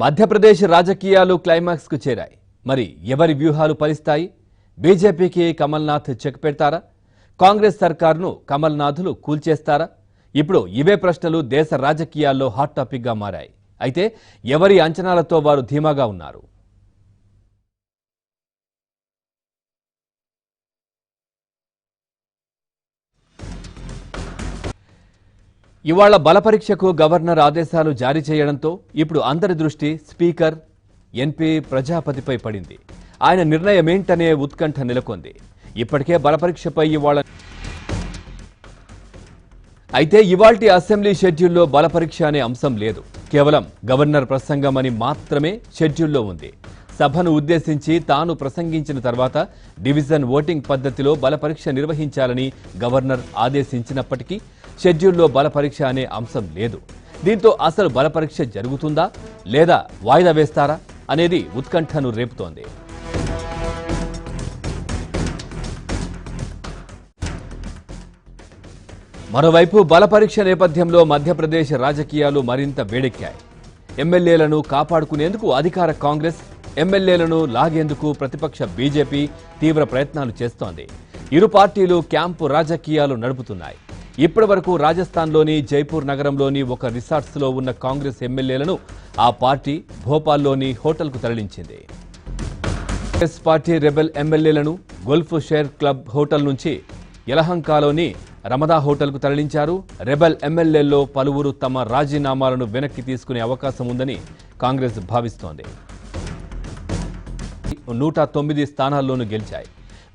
మధ్యప్రదేశ్ రాజకీయాలు క్లైమాక్స్ కు చేరాయి. మరి ఎవరి వ్యూహాలు ఫలిస్తాయి? బీజేపీకి కమల్నాథ్ చెక్ పెడతారా? కాంగ్రెస్ సర్కార్ను కమల్నాథ్లు కూల్చేస్తారా? ఇప్పుడు ఇవే ప్రశ్నలు దేశ రాజకీయాల్లో హాట్ టాపిక్ గా మారాయి. అయితే ఎవరి అంచనాలతో వారు ధీమాగా ఉన్నారు? ఇవాళ బలపరీక్షకు గవర్నర్ ఆదేశాలు జారీ చేయడంతో ఇప్పుడు అందరి దృష్టి స్పీకర్ ఎన్పీ ప్రజాపతిపై పడింది. ఆయన నిర్ణయమేంటనే ఉత్కంఠ నెలకొంది. ఇప్పటికే బలపరీక్షపై అయితే ఇవాల్టి అసెంబ్లీ షెడ్యూల్లో బలపరీక్ష అనే అంశం లేదు. కేవలం గవర్నర్ ప్రసంగం అని మాత్రమే షెడ్యూల్లో ఉంది. సభను ఉద్దేశించి తాను ప్రసంగించిన తర్వాత డివిజన్ ఓటింగ్ పద్ధతిలో బలపరీక్ష నిర్వహించాలని గవర్నర్ ఆదేశించినప్పటికీ షెడ్యూల్లో బలపరీక్ష అనే అంశం లేదు. దీంతో అసలు బలపరీక్ష జరుగుతుందా లేదా వాయిదా వేస్తారా అనేది ఉత్కంఠను రేపుతోంది. మరోవైపు బలపరీక్ష నేపథ్యంలో మధ్యప్రదేశ్ రాజకీయాలు మరింత వేడెక్కాయి. ఎమ్మెల్యేలను కాపాడుకునేందుకు అధికార కాంగ్రెస్, ఎమ్మెల్యేలను లాగేందుకు ప్రతిపక్ష బీజేపీ తీవ్ర ప్రయత్నాలు చేస్తోంది. ఇరు పార్టీలు క్యాంపు రాజకీయాలు నడుపుతున్నాయి. ఇప్పటి వరకు రాజస్థాన్లోని జైపూర్ నగరంలోని ఒక రిసార్ట్స్లో ఉన్న కాంగ్రెస్ ఎమ్మెల్యేలను ఆ పార్టీ భోపాల్లోని హోటల్కు తరలించింది. కాంగ్రెస్ పార్టీ రెబెల్ ఎమ్మెల్యేలను గల్ఫ్ షేర్ క్లబ్ హోటల్ నుంచి యలహంకలోని రమదా హోటల్కు తరలించారు. రెబెల్ ఎమ్మెల్యేల్లో పలువురు తమ రాజీనామాలను వెనక్కి తీసుకునే అవకాశం ఉందని కాంగ్రెస్ భావిస్తోంది. 109 స్థానాల్లోనూ గెలిచాయి.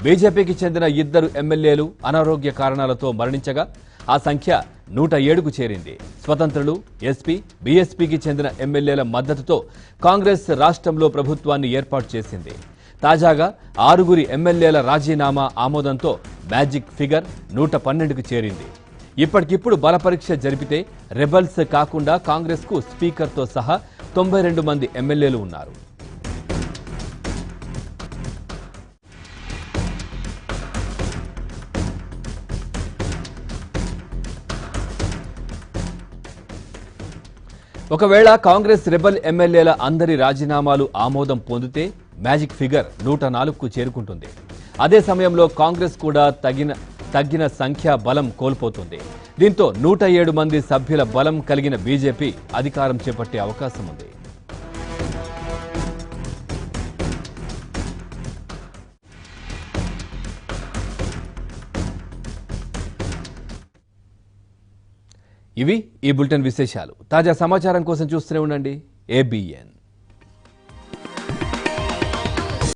బీజేపీకి చెందిన 2 ఎమ్మెల్యేలు అనారోగ్య కారణాలతో మరణించగా ఆ సంఖ్య 107కు చేరింది. స్వతంత్రులు, ఎస్పీ, బీఎస్పీకి చెందిన ఎమ్మెల్యేల మద్దతుతో కాంగ్రెస్ రాష్ట్రంలో ప్రభుత్వాన్ని ఏర్పాటు చేసింది. తాజాగా 6 ఎమ్మెల్యేల రాజీనామా ఆమోదంతో మ్యాజిక్ ఫిగర్ 112కు చేరింది. ఇప్పటికిప్పుడు బలపరీక్ష జరిపితే రెబల్స్ కాకుండా కాంగ్రెస్కు స్పీకర్తో సహా 92 మంది ఎమ్మెల్యేలు ఉన్నారు. ఒకవేళ కాంగ్రెస్ రెబల్ ఎమ్మెల్యేల అందరి రాజీనామాలు ఆమోదం పొందితే మ్యాజిక్ ఫిగర్ 104కు చేరుకుంటుంది. అదే సమయంలో కాంగ్రెస్ కూడా తగ్గిన సంఖ్యా బలం కోల్పోతుంది. దీంతో 107 మంది సభ్యుల బలం కలిగిన బీజేపీ అధికారం చేపట్టే అవకాశం ఉంది. ఇవి ఈ బులెటిన్ విశేషాలు. తాజా సమాచారం కోసం చూస్తూనే ఉండండి ABN.